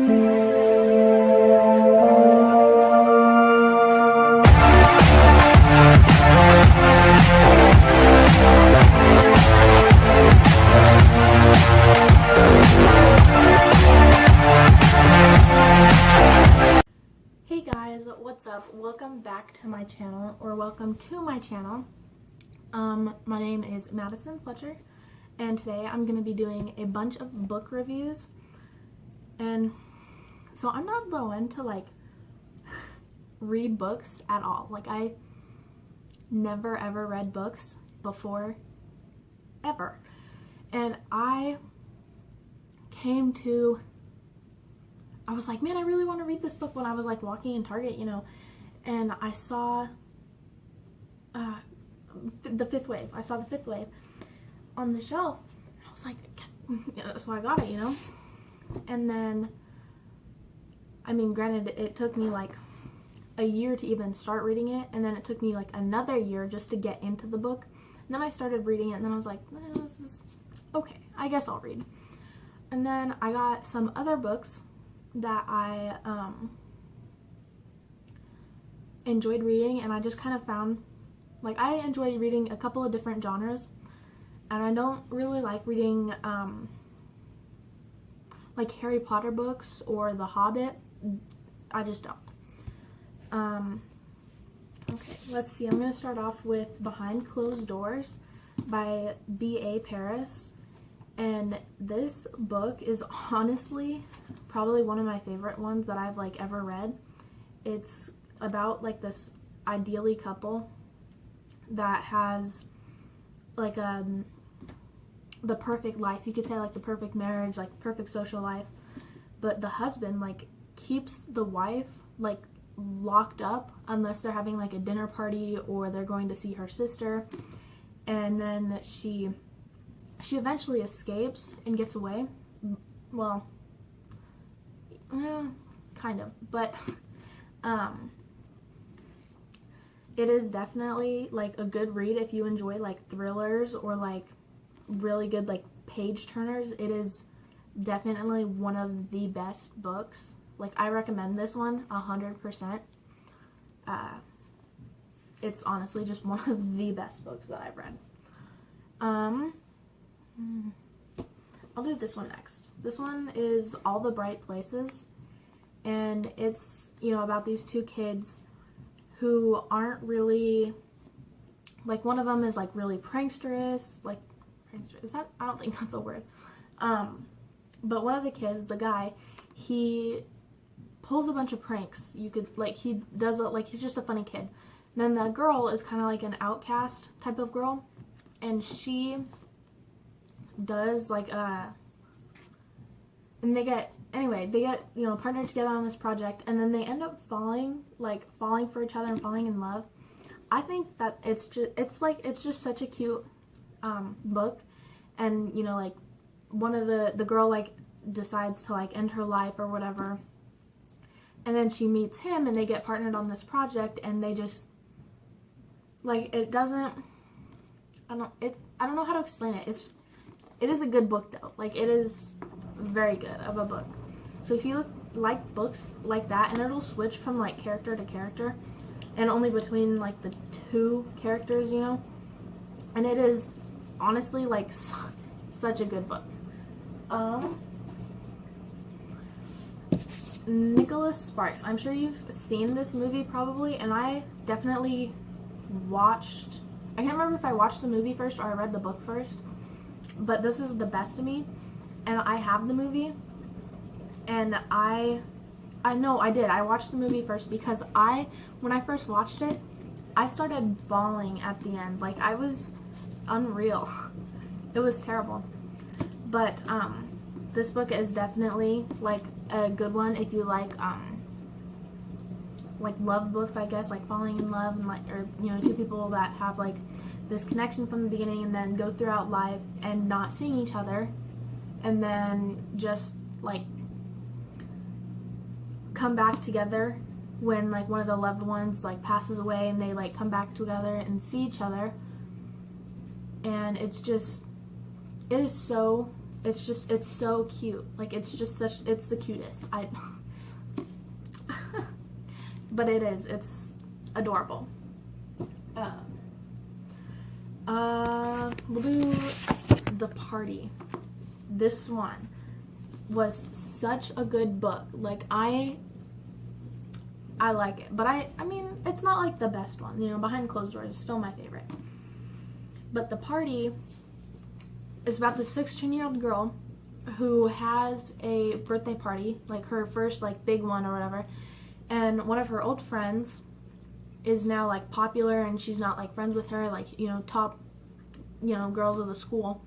Hey guys, what's up? Welcome back to my channel, or welcome to my channel. My name is Madison Fletcher, and today I'm going to be doing a bunch of book reviews. And so I'm not the one to like read books at all. Like, I never ever read books before, ever. And I was like, man, I really want to read this book when I was like walking in Target, you know, and I saw The Fifth Wave. I saw The Fifth Wave on the shelf. I was like, so I got it, you know. And then, I mean, granted, it took me like a year to even start reading it, and then it took me like another year just to get into the book. And then I started reading it, and then I was like, this is okay, I guess I'll read. And then I got some other books that I enjoyed reading, and I just kind of found, like, I enjoy reading a couple of different genres, and I don't really like reading like Harry Potter books or The Hobbit. I just don't. Okay, let's see. I'm going to start off with Behind Closed Doors by B.A. Paris. And this book is honestly probably one of my favorite ones that I've like ever read. It's about like this ideally couple that has like the perfect life, you could say, like the perfect marriage, like perfect social life, but the husband like keeps the wife like locked up unless they're having like a dinner party or they're going to see her sister, and then she eventually escapes and gets away. Well, kind of, but it is definitely like a good read if you enjoy like thrillers or like really good like page turners. It is definitely one of the best books. Like, I recommend this one 100%. It's honestly just one of the best books that I've read. I'll do this one next. This one is All the Bright Places, and it's, you know, about these two kids who aren't really, like, one of them is like really pranksterous, like, is that, I don't think that's a word, but one of the kids, the guy, he pulls a bunch of pranks. You could, like, he does it, like, he's just a funny kid. And then the girl is kind of like an outcast type of girl, and she does like and they get, you know, partnered together on this project, and then they end up falling for each other and falling in love. I think that it's just such a cute book. And, you know, like, one of the girl like decides to like end her life or whatever, and then she meets him and they get partnered on this project, and they just, like, it doesn't, I don't know how to explain it. It is a good book though. Like, it is very good of a book. So if you like books like that, and it'll switch from like character to character and only between like the two characters, you know, and it is honestly like such a good book. Nicholas Sparks. I'm sure you've seen this movie probably, and I definitely watched, I can't remember if I watched the movie first or I read the book first, but This Is the Best of Me, and I have the movie, and I know I did. I watched the movie first because when I first watched it, I started bawling at the end. Like, I was unreal. It was terrible. But this book is definitely like a good one if you like love books, I guess, like falling in love, and like, or, you know, two people that have like this connection from the beginning and then go throughout life and not seeing each other, and then just like come back together when like one of the loved ones like passes away, and they like come back together and see each other. And it's just, it is so it's so cute. Like, it's the cutest. But it's adorable. We'll do The Party. This one was such a good book. Like, I like it, but I mean, it's not like the best one. You know, Behind Closed Doors is still my favorite. But The Party is about the 16-year-old girl who has a birthday party, like her first like big one or whatever, and one of her old friends is now like popular, and she's not like friends with her, like, you know, top, you know, girls of the school,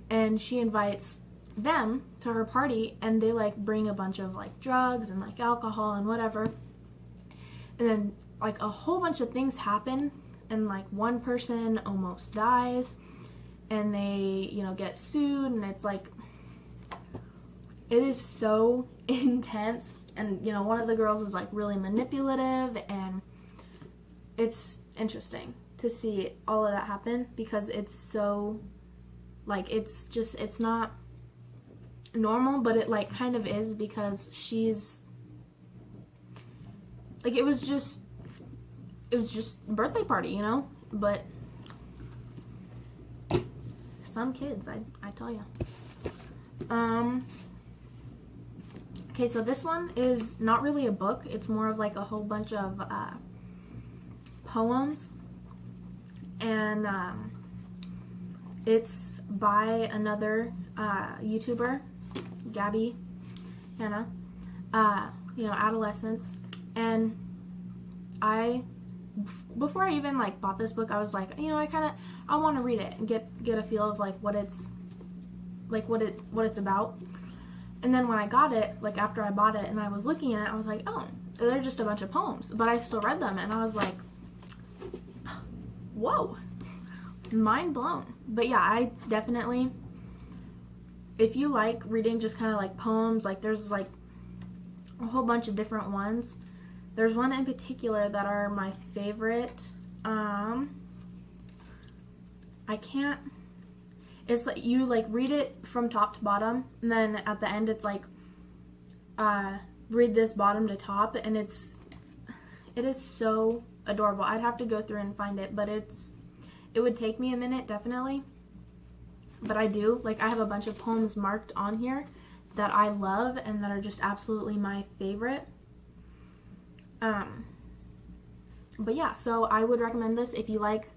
and she invites them to her party, and they like bring a bunch of like drugs and like alcohol and whatever, and then like a whole bunch of things happen, and like one person almost dies, and they, you know, get sued, and it's like, it is so intense. And, you know, one of the girls is like really manipulative, and it's interesting to see all of that happen, because it's so, like, it's not normal, but it like kind of is, because she's like, it was just a birthday party, you know, but some kids, I tell you. Okay, so this one is not really a book. It's more of like a whole bunch of poems, and it's by another YouTuber, Gabby Hannah, you know, Adolescents. And before I even like bought this book, I was like, you know, I want to read it and get a feel of like what it's about. And then when I got it, like after I bought it and I was looking at it, I was like, oh, they're just a bunch of poems. But I still read them, and I was like, whoa, mind blown. But yeah, I definitely, if you like reading just kind of like poems, like there's like a whole bunch of different ones. There's one in particular that are my favorite. It's like you like read it from top to bottom, and then at the end it's like read this bottom to top, and it is so adorable. I'd have to go through and find it, but it would take me a minute, definitely. But I do, like, I have a bunch of poems marked on here that I love and that are just absolutely my favorite. But yeah, so I would recommend this if you like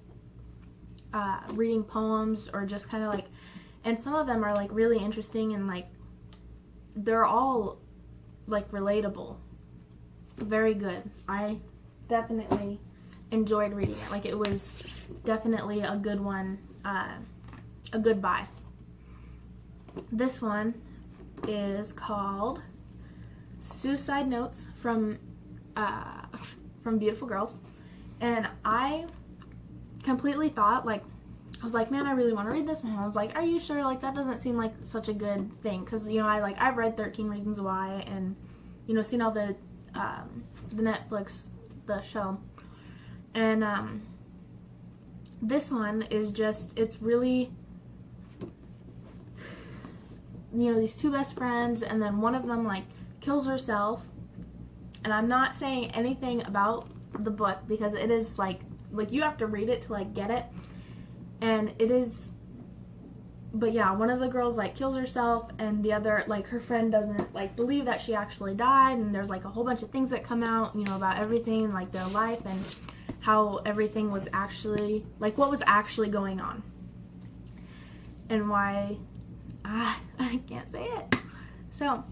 reading poems, or just kind of like, and some of them are like really interesting, and like they're all like relatable. Very good. I definitely enjoyed reading it. Like, it was definitely a good one, a good buy. This one is called Suicide Notes from Beautiful Girls, and I completely thought, like, I was like, man, I really want to read this. And I was like, are you sure? Like, that doesn't seem like such a good thing, because, you know, I've read 13 Reasons Why, and, you know, seen all the Netflix, the show, and this one is just, it's really, you know, these two best friends, and then one of them like kills herself, and I'm not saying anything about the book, because it is like you have to read it to like get it, and it is, but yeah, one of the girls like kills herself, and the other, like, her friend doesn't like believe that she actually died, and there's like a whole bunch of things that come out, you know, about everything, like their life and how everything was actually, like, what was actually going on, and why, I can't say it. So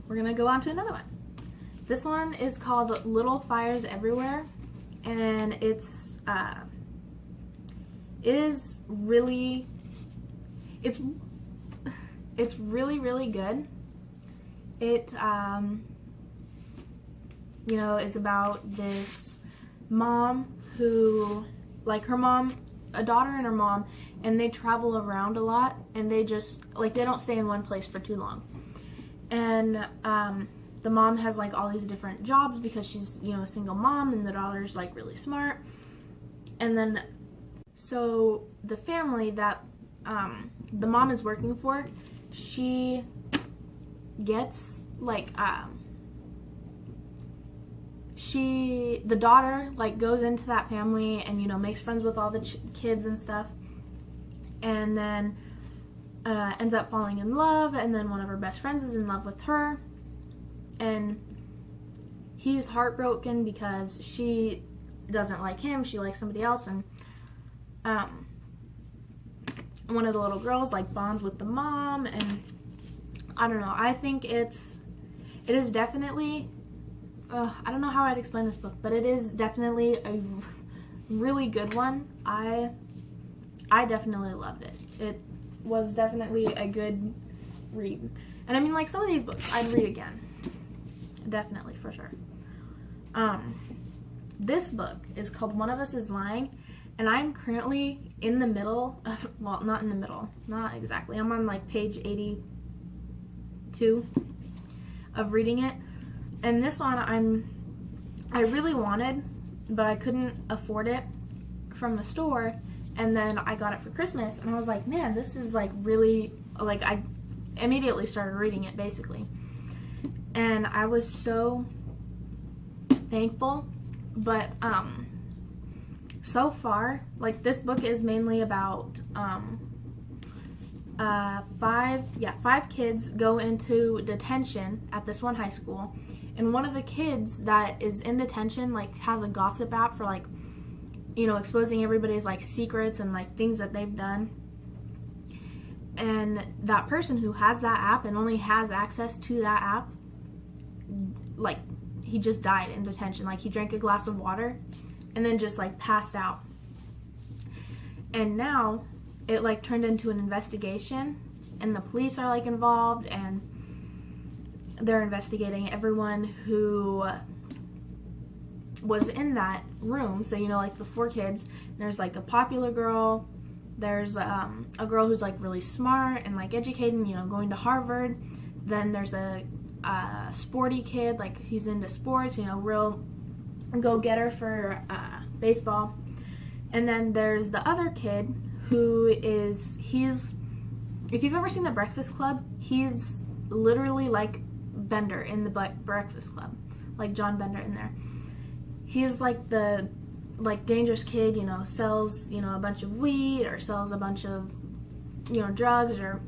we're gonna go on to another one. This one is called Little Fires Everywhere, and it is really, it's really, really good. It, you know, is about this mom who, like, her mom, a daughter and her mom, and they travel around a lot, and they just, like, they don't stay in one place for too long. And, the mom has, like, all these different jobs because she's, you know, a single mom, and the daughter's, like, really smart. And then, so the family that the mom is working for, she gets like the daughter like goes into that family and, you know, makes friends with all the kids and stuff, and then ends up falling in love, and then one of her best friends is in love with her, and he's heartbroken because she doesn't like him, she likes somebody else, and one of the little girls like bonds with the mom, and I don't know, I think it is definitely I don't know how I'd explain this book, but it is definitely a really good one. I definitely loved it. It was definitely a good read. And I mean, like, some of these books I'd read again. Definitely, for sure. This book is called One of Us is Lying, and I'm currently in the middle of, well, not in the middle, not exactly. I'm on like page 82 of reading it. And this one I really wanted, but I couldn't afford it from the store, and then I got it for Christmas, and I was like, man, this is like really, like, I immediately started reading it basically, and I was so thankful. But so far, like, this book is mainly about five kids go into detention at this one high school, and one of the kids that is in detention like has a gossip app for, like, you know, exposing everybody's like secrets and like things that they've done. And that person who has that app and only has access to that app, like, he just died in detention. Like, he drank a glass of water and then just like passed out. And now it like turned into an investigation, and the police are like involved, and they're investigating everyone who was in that room. So, you know, like the 4 kids, there's like a popular girl, there's a girl who's like really smart and like educated, you know, going to Harvard. Then there's a sporty kid, like he's into sports, you know, real go-getter for baseball. And then there's the other kid who he's, if you've ever seen The Breakfast Club, he's literally like Bender in The Breakfast Club, like John Bender in there. He's like the dangerous kid, you know, sells, you know, a bunch of weed or sells a bunch of, you know, drugs, or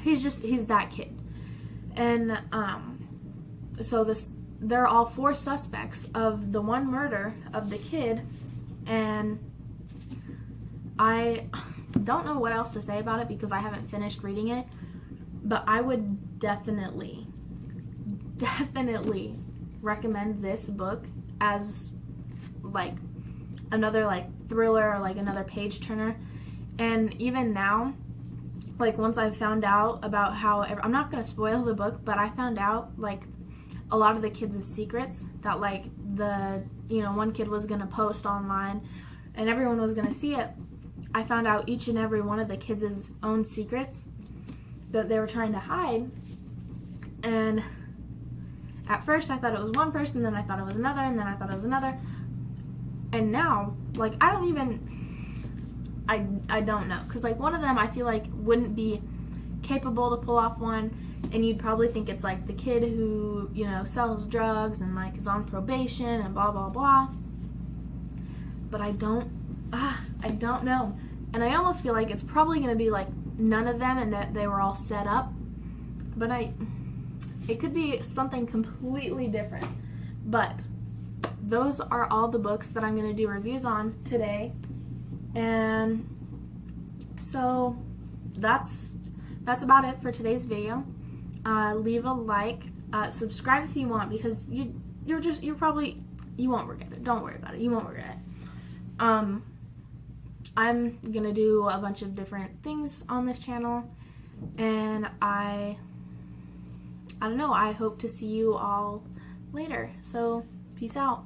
he's that kid. And so they're all 4 suspects of the one murder of the kid, and I don't know what else to say about it because I haven't finished reading it, but I would definitely recommend this book as like another like thriller or like another page turner. And even now, like, once I found out about how, I'm not going to spoil the book, but I found out like a lot of the kids' secrets that, like, the, you know, one kid was going to post online and everyone was going to see it. I found out each and every one of the kids' own secrets that they were trying to hide. And at first I thought it was one person, then I thought it was another, and then I thought it was another. And now, like, I don't know. Because, like, one of them I feel like wouldn't be capable to pull off one, and you'd probably think it's, like, the kid who, you know, sells drugs and, like, is on probation and blah, blah, blah. But I don't know. And I almost feel like it's probably going to be, like, none of them and that they were all set up. But it could be something completely different. But those are all the books that I'm going to do reviews on today. And so that's about it for today's video. Leave a like, subscribe if you want, because you won't regret it. Don't worry about it. You won't regret it. I'm gonna do a bunch of different things on this channel, and I don't know, I hope to see you all later. So peace out.